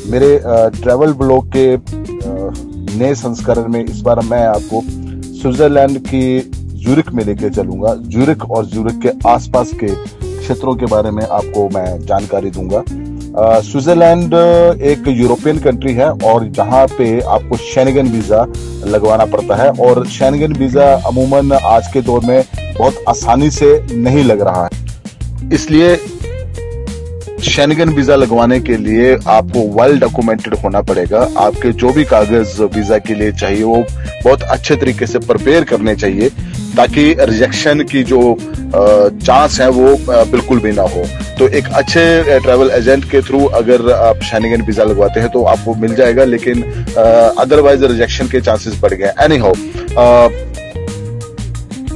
मेरे travel blog के नए संस्करण में इस बार मैं आपको स्विट्जरलैंड की ज्यूरिख में लेके चलूंगा। ज्यूरिख और ज्यूरिख के आसपास के क्षेत्रों के बारे में आपको मैं जानकारी दूंगा। स्विट्जरलैंड एक यूरोपियन कंट्री है और जहां पे आपको शेंगेन वीजा लगवाना पड़ता है, और शेंगेन वीजा अमूमन आज के दौर में बहुत आसानी से नहीं लग रहा है। इसलिए शेंगेन वीजा लगवाने के लिए आपको वेल डॉक्यूमेंटेड होना पड़ेगा। आपके जो भी कागज वीजा के लिए चाहिए वो बहुत अच्छे तरीके से प्रिपेयर करने चाहिए, ताकि रिजेक्शन की जो चांस है वो बिल्कुल भी ना हो। तो एक अच्छे ट्रैवल एजेंट के थ्रू अगर आप शेंगेन वीजा लगवाते हैं तो आपको मिल जाएगा, लेकिन अदरवाइज रिजेक्शन के चांसेस बढ़ गए। एनी हाउ,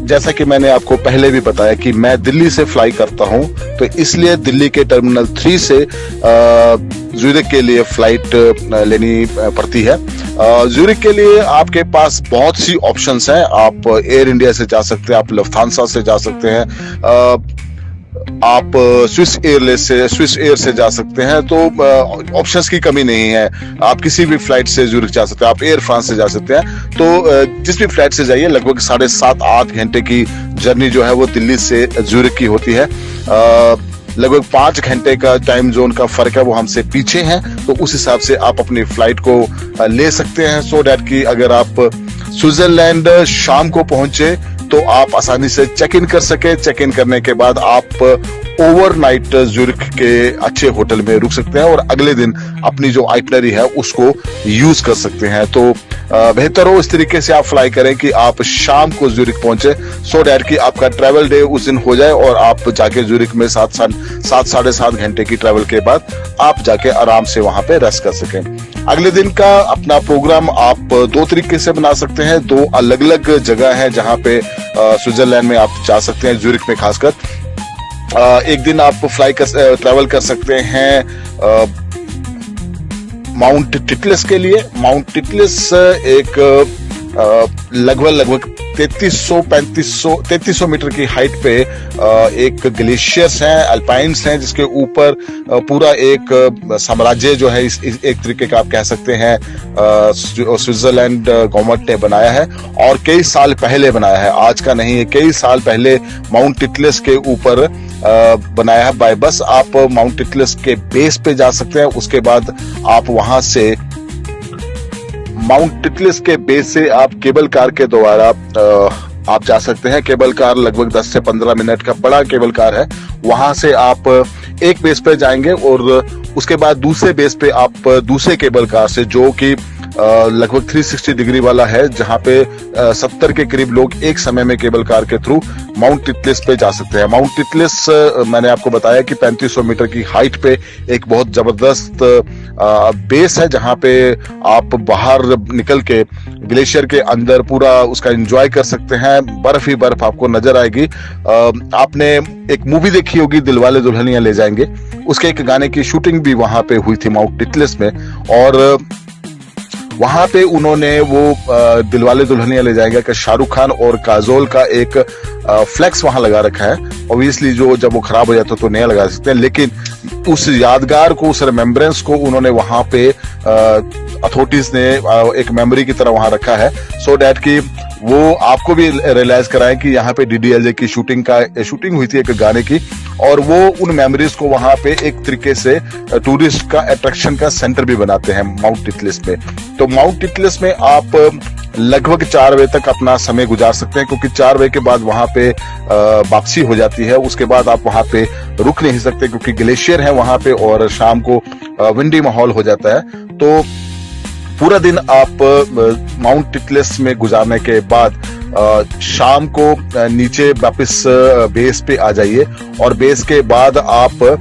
जैसा कि मैंने आपको पहले भी बताया कि मैं दिल्ली से फ्लाई करता हूं, तो इसलिए दिल्ली के टर्मिनल 3 से ज्यूरिख के लिए फ्लाइट लेनी पड़ती है। ज्यूरिख के लिए आपके पास बहुत सी ऑप्शंस हैं। आप एयर इंडिया से जा सकते हैं, आप लुफ्थांसा से जा सकते हैं, आप स्विस एयर से जा सकते हैं। तो ऑप्शंस की कमी नहीं है। आप किसी भी फ्लाइट से ज्यूरिख जा सकते हैं, आप एयर फ्रांस से जा सकते हैं। तो जिस भी फ्लाइट से जाइए, लगभग 7.5-8 घंटे की जर्नी जो है वो दिल्ली से ज्यूरिख की होती है। लगभग 5 घंटे का टाइम जोन का फर्क है, वो हमसे पीछे हैं। तो उस हिसाब से आप अपनी फ्लाइट को ले सकते हैं, सो डैट कि अगर आप स्विट्जरलैंड शाम को पहुंचे तो आप आसानी से चेक इन कर सके। चेक इन करने के बाद आप ओवरनाइट ज्यूरिख के अच्छे होटल में रुक सकते हैं और अगले दिन अपनी जो आइटनरी है उसको यूज कर सकते हैं। तो बेहतर हो इस तरीके से आप फ्लाई करें कि आप शाम को ज्यूरिख पहुंचे, सो डैट कि आपका ट्रैवल डे उस दिन हो जाए और आप जाके ज्यूरिख में 7-7.5 घंटे की ट्रैवल के बाद आप जाके आराम से वहां पे रेस्ट कर सकें। अगले दिन का अपना प्रोग्राम आप 2 तरीके से बना सकते हैं। 2 अलग अलग जगह है जहां पे स्विट्जरलैंड में आप जा सकते हैं, ज्यूरिख में खासकर। एक दिन आप ट्रैवल कर सकते हैं माउंट टिटलिस के लिए। माउंट टिटलिस एक लगभग 3300 मीटर की हाइट पे एक ग्लेशियर्स हैं, अल्पाइन्स हैं, जिसके ऊपर पूरा एक साम्राज्य जो है एक तरीके का आप कह सकते हैं स्विट्जरलैंड गवर्नमेंट ने बनाया है, और कई साल पहले बनाया है, आज का नहीं है। कई साल पहले माउंट टिटलिस के ऊपर बनाया है बाय बस। आप माउंट टिटलिस के बेस पे जा सकते हैं, उसके बाद आप वहां से माउंट टिटलिस के बेस से आप केबल कार के द्वारा आप जा सकते हैं। केबल कार लगभग 10 से 15 मिनट का बड़ा केबल कार है। वहां से आप एक बेस पे जाएंगे और उसके बाद दूसरे बेस पे आप दूसरे केबल कार से, जो कि लगभग 360 डिग्री वाला है, जहां पे 70 के करीब लोग एक समय में केबल कार के थ्रू माउंट टिटलिस पे जा सकते हैं। माउंट टिटलिस मैंने आपको बताया कि 3500 मीटर की हाइट पे एक बहुत जबरदस्त बेस है, जहां पे आप बाहर निकल के ग्लेशियर के अंदर पूरा उसका एंजॉय कर सकते हैं। बर्फ ही बर्फ आपको नजर आएगी। आपने एक मूवी देखी होगी दिलवाले दुल्हनिया ले जाएंगे, उसके एक गाने की शूटिंग भी वहां पे हुई थी माउंट टिटलिस में, और वहां पे उन्होंने वो दिलवाले दुल्हनिया ले जाएंगे का शाहरुख खान और काजोल का एक फ्लेक्स वहां लगा रखा है। ऑब्वियसली जो जब वो खराब हो जाता है तो नया लगा सकते हैं, लेकिन उस यादगार को, उस रिमेम्बरेंस को उन्होंने वहां पे अथॉरिटीज ने एक मेमोरी की तरह वहां रखा है, सो डैट कि वो आपको भी रियलाइज कराएं कि यहाँ पे डीडीएलजे की शूटिंग हुई थी एक गाने की, और वो उन मेमोरीज को वहां पे एक तरीके से टूरिस्ट का अट्रैक्शन का सेंटर भी बनाते हैं माउंट टिटलिस में। तो माउंट टिटलिस में आप लगभग 4 बजे तक अपना समय गुजार सकते हैं, क्योंकि 4 बजे के बाद वहां पे वापसी हो जाती है। उसके बाद आप वहां पे रुक नहीं सकते, क्योंकि ग्लेशियर है वहां पे और शाम को विंडी माहौल हो जाता है। तो पूरा दिन आप माउंट टिटलिस में गुजारने के बाद शाम को नीचे वापस बेस पे आ जाइए, और बेस के बाद आप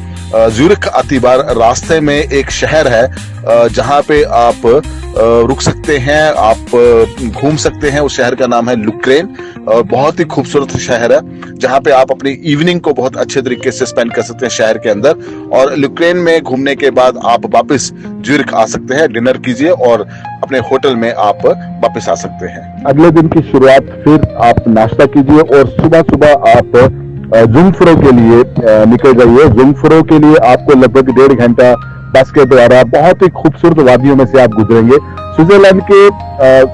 ज्यूरिख आती बार रास्ते में एक शहर है जहां पे आप रुक सकते हैं, आप घूम सकते हैं। उस शहर का नाम है लुक्रेन, और बहुत ही खूबसूरत शहर है जहां पे आप अपनी इवनिंग को बहुत अच्छे तरीके से स्पेंड कर सकते हैं शहर के अंदर। और लुक्रेन में घूमने के बाद आप वापस ज्यूरिख आ सकते हैं, डिनर कीजिए और अपने होटल में आप वापस आ सकते हैं। अगले दिन की शुरुआत फिर आप नाश्ता कीजिए और सुबह सुबह आप जुंगफ्रो के लिए निकल जाइए। जुंगफ्रो के लिए आपको लगभग 1.5 घंटा बस के द्वारा बहुत ही खूबसूरत वादियों में से आप गुजरेंगे। स्विट्जरलैंड के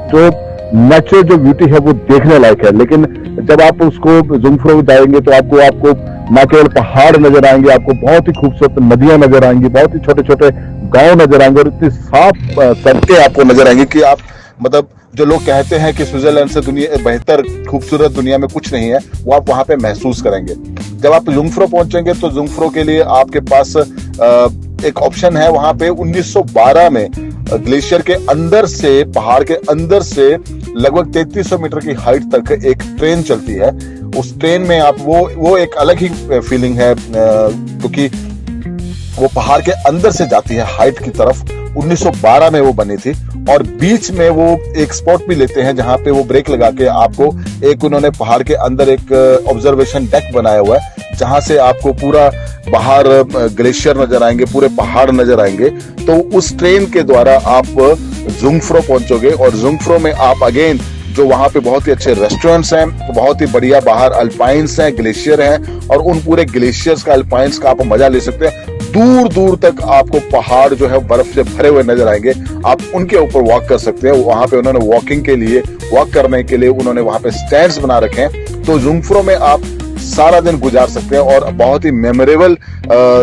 जो नेचुरल जो ब्यूटी है वो देखने लायक है, लेकिन जब आप उसको जुंगफ्रो जाएंगे तो आपको न केवल पहाड़ नजर आएंगे, आपको बहुत ही खूबसूरत नदियां नजर आएंगी, बहुत ही छोटे छोटे गांव नजर आएंगे और इतनी साफ सड़कें आपको नजर आएंगी कि आप मतलब जो लोग कहते हैं कि स्विट्जरलैंड से दुनिया बेहतर खूबसूरत दुनिया में कुछ नहीं है, वो आप वहां पे महसूस करेंगे। जब आप जुंगफ्रो पहुंचेंगे तो जुंगफ्रो के लिए आपके पास एक ऑप्शन है। वहां पे 1912 में ग्लेशियर के अंदर से, पहाड़ के अंदर से लगभग 3300 मीटर की हाइट तक एक ट्रेन चलती है। उस ट्रेन में आप वो एक अलग ही फीलिंग है, क्योंकि वो पहाड़ के अंदर से जाती है हाइट की तरफ। 1912 में वो बनी थी और बीच में वो एक स्पॉट भी लेते हैं जहां पे वो ब्रेक लगा के आपको एक, उन्होंने पहाड़ के अंदर एक ऑब्जर्वेशन डेक बनाया हुआ है जहां से आपको पूरा बाहर ग्लेशियर नजर आएंगे, पूरे पहाड़ नजर आएंगे। तो उस ट्रेन के द्वारा आप जुंगफ्रो पहुंचोगे और जुंगफ्रो में आप अगेन जो वहां पे बहुत ही अच्छे रेस्टोरेंट्स हैं, बहुत ही बढ़िया बाहर अल्पाइंस हैं, ग्लेशियर हैं और उन पूरे ग्लेशियर्स का, अल्पाइंस का आप मजा ले सकते हैं। दूर दूर तक आपको पहाड़ जो है बर्फ से भरे हुए नजर आएंगे, आप उनके ऊपर वॉक कर सकते हैं। वहां पे उन्होंने वॉकिंग के लिए, वॉक करने के लिए उन्होंने वहां पे स्टैंड्स बना रखे हैं। तो जुंगफ्रो में आप सारा दिन गुजार सकते हैं और बहुत ही मेमोरेबल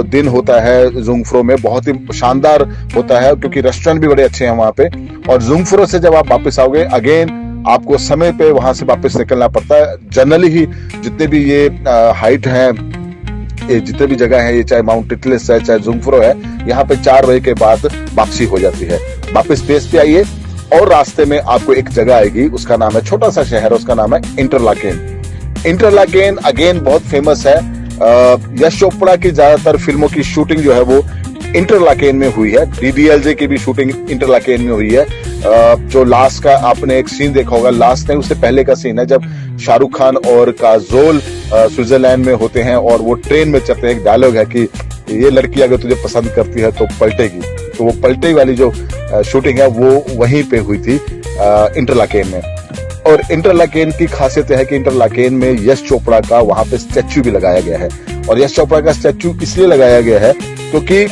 दिन होता है जुंगफ्रो में, बहुत ही शानदार होता है क्योंकि रेस्टोरेंट भी बड़े अच्छे हैं वहां पे। और जुंगफ्रो से जब आप वापस आओगे अगेन आपको समय पे वहां से वापस निकलना पड़ता है। जनरली ही जितने भी ये हाइट है, जितने भी जगह है, ये चाहे माउंट टिटलिस है, चाहे जुंगफ्रो है, यहाँ पे 4 बजे के बाद वापसी हो जाती है। वापस बेस पे आइए और रास्ते में आपको एक जगह आएगी, उसका नाम है, छोटा सा शहर, उसका नाम है इंटरलाकेन। इंटरलाकेन अगेन बहुत फेमस है। यश चोपड़ा की ज्यादातर फिल्मों की शूटिंग जो है वो इंटरलाकेन में हुई है। DDLJ की भी शूटिंग इंटरलाकेन में हुई है। जो लास्ट का आपने एक सीन देखा होगा, लास्ट नहीं उससे पहले का सीन है जब शाहरुख खान और काजोल स्विट्जरलैंड में होते हैं और वो ट्रेन में चलते हैं। एक डायलॉग है कि ये लड़की अगर तुझे पसंद करती है तो पलटेगी। तो वो पलटे वाली जो शूटिंग है वो वहीं पे हुई थी इंटरलाकेन में। और इंटरलाकेन की खासियत है कि इंटरलाकेन में यश चोपड़ा का वहां पे स्टैच्यू भी लगाया गया है। और यश चोपड़ा का स्टैच्यू इसलिए लगाया गया है क्योंकि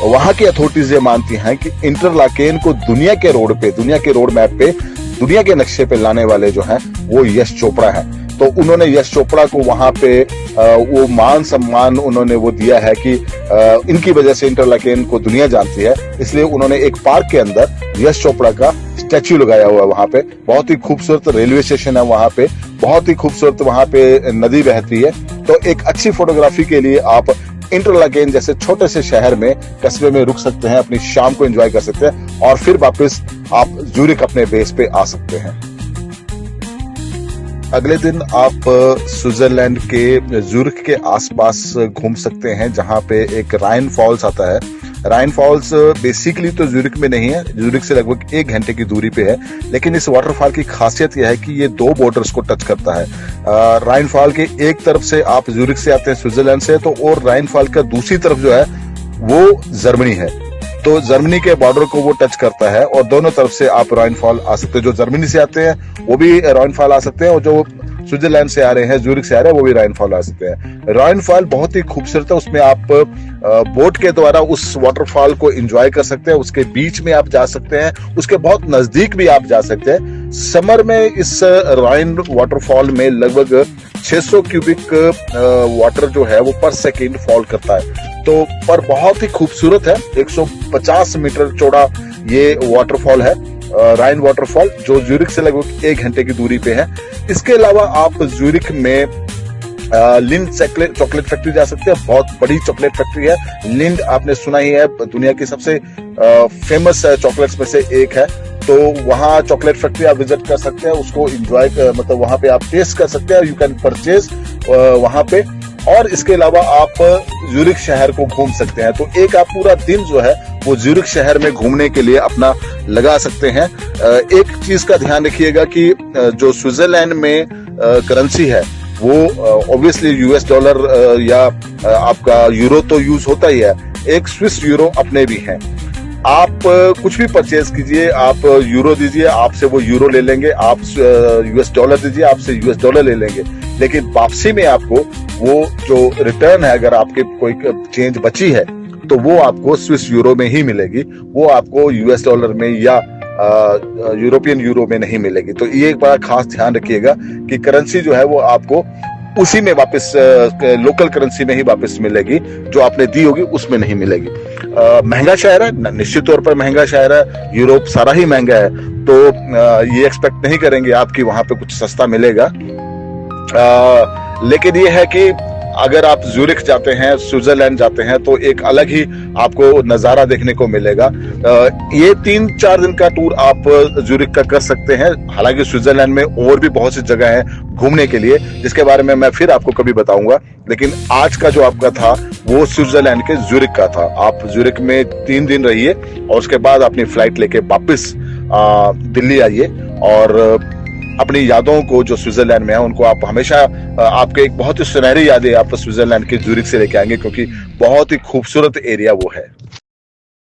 वहां की अथॉरिटीज ये मानती हैं कि इंटरलाकेन को दुनिया के रोड मैप पे, दुनिया के नक्शे पे लाने वाले जो हैं वो यश चोपड़ा हैं। तो उन्होंने यश चोपड़ा को वहां पे वो मान सम्मान उन्होंने वो दिया है कि इनकी वजह से इंटरलाकेन को दुनिया जानती है, इसलिए उन्होंने एक पार्क के अंदर यश चोपड़ा का स्टैच्यू लगाया हुआ है। वहां पे बहुत ही खूबसूरत रेलवे स्टेशन है, वहां पे बहुत ही खूबसूरत वहां पे नदी बहती है। तो एक अच्छी फोटोग्राफी के लिए आप इंटरलाकेन जैसे छोटे से शहर में, कस्बे में रुक सकते हैं, अपनी शाम को एंजॉय कर सकते हैं और फिर वापस आप ज्यूरिख अपने बेस पे आ सकते हैं। अगले दिन आप स्विट्जरलैंड के ज्यूरिख के आसपास घूम सकते हैं जहां पे एक राइन फॉल्स आता है। राइन फॉल्स बेसिकली तो ज्यूरिख में नहीं है, ज्यूरिख से लगभग 1 घंटे की दूरी पे है, लेकिन इस वाटरफॉल की खासियत यह है कि ये 2 बॉर्डर्स को टच करता है। राइन फॉल के एक तरफ से आप ज्यूरिख से आते हैं स्विट्जरलैंड से, तो और राइन फॉल का दूसरी तरफ जो है वो जर्मनी है, तो जर्मनी के बॉर्डर को वो टच करता है और दोनों तरफ से आप राइन फॉल आ सकते हैं। जो जर्मनी से आते हैं वो भी राइन फॉल आ सकते हैं और जो स्विट्जरलैंड से आ रहे हैं, ज्यूरिख से आ रहे हैं, वो भी राइन फॉल आ सकते हैं। राइन फॉल बहुत ही खूबसूरत है, उसमें आप बोट के द्वारा उस वाटरफॉल को एंजॉय कर सकते हैं, उसके बीच में आप जा सकते हैं, उसके बहुत नजदीक भी आप जा सकते हैं। समर में इस राइन वाटरफॉल में लगभग 600 क्यूबिक वाटर जो है वो पर सेकेंड फॉल करता है, तो पर बहुत ही खूबसूरत है। 150 मीटर चौड़ा ये वाटरफॉल है, राइन वाटरफॉल, जो ज्यूरिख से लगभग 1 घंटे की दूरी पे है। इसके अलावा आप ज्यूरिख में लिंड चॉकलेट फैक्ट्री जा सकते हैं, बहुत बड़ी चॉकलेट फैक्ट्री है। लिंड आपने सुना ही है, दुनिया की सबसे फेमस चॉकलेट्स में से एक है, तो वहाँ चॉकलेट फैक्ट्री आप विजिट कर सकते हैं, उसको एंजॉय मतलब वहां पे आप टेस्ट कर सकते हैं, यू कैन परचेज वहां पे। और इसके अलावा आप ज्यूरिख शहर को घूम सकते हैं, तो एक आप पूरा दिन जो है वो ज्यूरिख शहर में घूमने के लिए अपना लगा सकते हैं। एक चीज का ध्यान रखिएगा कि जो स्विट्जरलैंड में करेंसी है वो ऑब्वियसली यूएस डॉलर या आपका यूरो तो यूज होता ही है, एक स्विस यूरो अपने भी हैं। आप कुछ भी परचेज कीजिए, आप यूरो दीजिए, आपसे वो यूरो ले लेंगे, आप यूएस डॉलर दीजिए, आपसे यूएस डॉलर ले लेंगे, लेकिन वापसी में आपको वो जो रिटर्न है, अगर आपके कोई चेंज बची है तो वो आपको स्विस यूरो में ही मिलेगी, वो आपको यूएस डॉलर में या यूरोपियन यूरो में नहीं मिलेगी। तो ये एक बड़ा खास ध्यान रखिएगा कि करेंसी जो है वो आपको उसी में वापस लोकल करेंसी में ही वापस मिलेगी, जो आपने दी होगी उसमें नहीं मिलेगी। महंगा शहर है, निश्चित तौर पर महंगा शहर है, यूरोप सारा ही महंगा है, तो ये एक्सपेक्ट नहीं करेंगे आप कि वहां पे कुछ सस्ता मिलेगा। लेकिन ये है कि अगर आप ज्यूरिख जाते हैं, स्विट्जरलैंड जाते हैं, तो एक अलग ही आपको नजारा देखने को मिलेगा। ये 3-4 दिन का टूर आप ज्यूरिख का कर सकते हैं। हालांकि स्विट्जरलैंड में और भी बहुत सी जगह है घूमने के लिए, जिसके बारे में मैं फिर आपको कभी बताऊंगा। लेकिन आज का जो आपका था वो स्विट्जरलैंड के ज्यूरिख का था। आप ज्यूरिख में 3 दिन रहिए और उसके बाद अपनी फ्लाइट लेके वापस दिल्ली आइए और अपनी यादों को जो स्विट्जरलैंड में है उनको आप हमेशा आपके एक बहुत ही सुनहरी यादें आप स्विट्जरलैंड के ज्यूरिख से लेके आएंगे, क्योंकि बहुत ही खूबसूरत एरिया वो है।